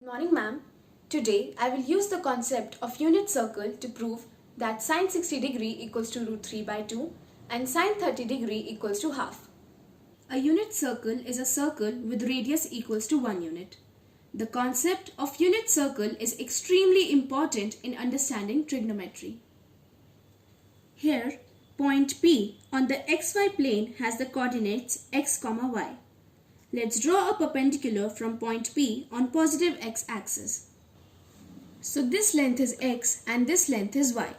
Morning, ma'am. Today, I will use the concept of unit circle to prove that sine 60 degree equals to root 3 by 2 and sine 30 degree equals to half. A unit circle is a circle with radius equals to 1 unit. The concept of unit circle is extremely important in understanding trigonometry. Here, point P on the xy plane has the coordinates x, y. Let's draw a perpendicular from point P on positive x-axis. So this length is x and this length is y.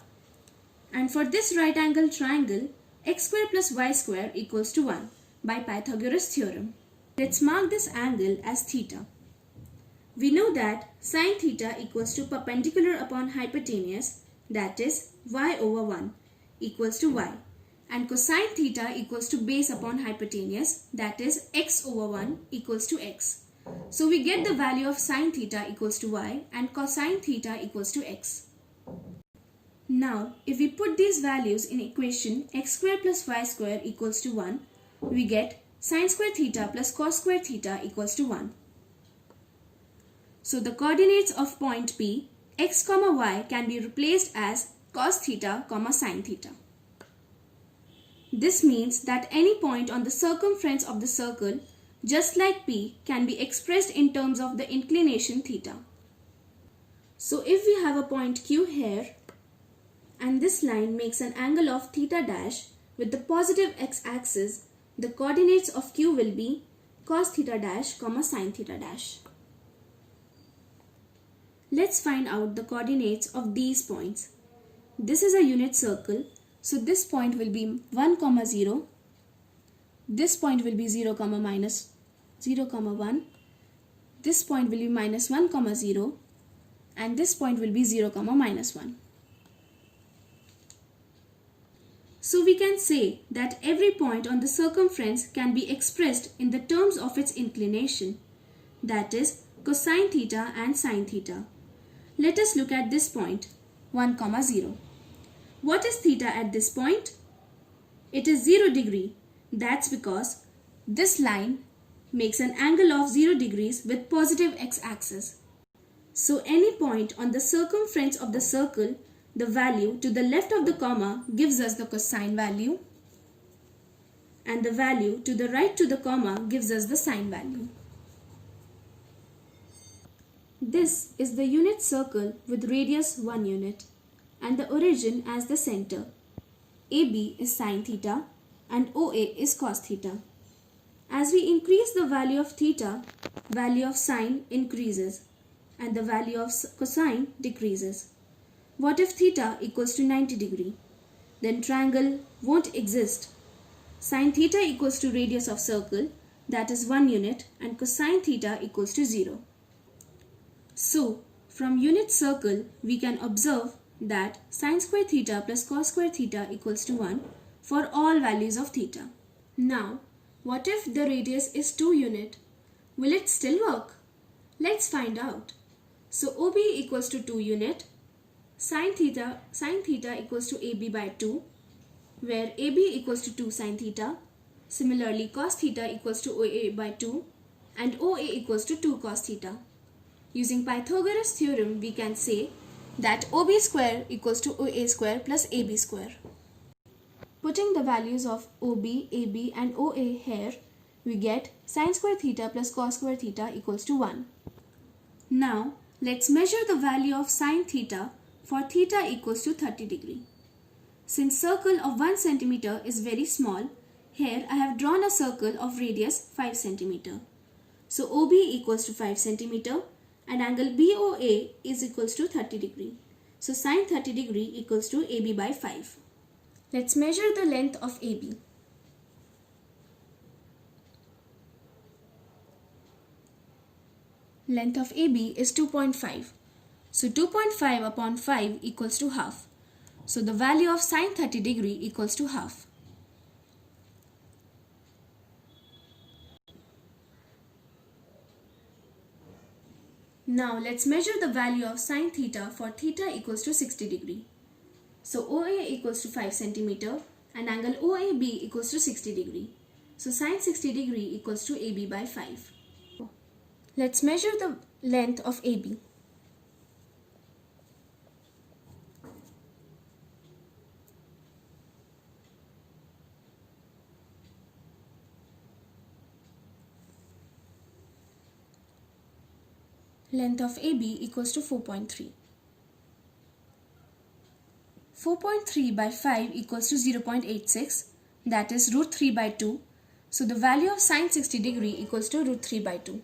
And for this right angle triangle, x square plus y square equals to 1 by Pythagoras theorem. Let's mark this angle as theta. We know that sine theta equals to perpendicular upon hypotenuse, that is y over 1 equals to y. And cosine theta equals to base upon hypotenuse, that is x over 1 equals to x. So we get the value of sine theta equals to y and cosine theta equals to x. Now, if we put these values in equation x square plus y square equals to 1, we get sine square theta plus cos square theta equals to 1. So the coordinates of point P, x, y can be replaced as cos theta, sine theta. This means that any point on the circumference of the circle, just like P, can be expressed in terms of the inclination theta. So if we have a point Q here, and this line makes an angle of theta dash with the positive x-axis, the coordinates of Q will be cos theta dash, sine theta dash. Let's find out the coordinates of these points. This is a unit circle. So this point will be 1, 0. This point will be 0, minus 0, 1. This point will be minus 1, 0. And this point will be 0, minus 1. So we can say that every point on the circumference can be expressed in the terms of its inclination. That is cosine theta and sine theta. Let us look at this point, 1, 0. What is theta at this point? It is 0 degree. That's because this line makes an angle of 0 degrees with positive x-axis. So any point on the circumference of the circle, the value to the left of the comma gives us the cosine value, and the value to the right to the comma gives us the sine value. This is the unit circle with radius 1 unit and the origin as the center. AB is sine theta and OA is cos theta. As we increase the value of theta, value of sine increases and the value of cosine decreases. What if theta equals to 90 degree? Then triangle won't exist. Sine theta equals to radius of circle, that is 1 unit, and cosine theta equals to 0. So from unit circle we can observe that sine square theta plus cos square theta equals to 1 for all values of theta. Now, what if the radius is 2 unit? Will it still work? Let's find out. So OB equals to 2 unit, sine theta equals to AB by 2, where AB equals to 2 sine theta. Similarly, cos theta equals to OA by 2 and OA equals to 2 cos theta. Using Pythagoras theorem, we can say that OB square equals to OA square plus AB square. Putting the values of OB, AB and OA here, we get sine square theta plus cos square theta equals to 1. Now, let's measure the value of sine theta for theta equals to 30 degree. Since circle of 1 centimeter is very small, here I have drawn a circle of radius 5 centimeter. So OB equals to 5 centimeter and angle BOA is equals to 30 degree. So sine 30 degree equals to AB by 5. Let's measure the length of AB. Length of AB is 2.5. So 2.5 upon 5 equals to half. So the value of sine 30 degree equals to half. Now let's measure the value of sine theta for theta equals to 60 degree. So OA equals to 5 centimeter and angle OAB equals to 60 degree. So sine 60 degree equals to AB by 5. Let's measure the length of AB. Length of AB equals to 4.3. 4.3 by 5 equals to 0.86, that is root 3 by 2. So the value of sine 60 degree equals to root 3 by 2.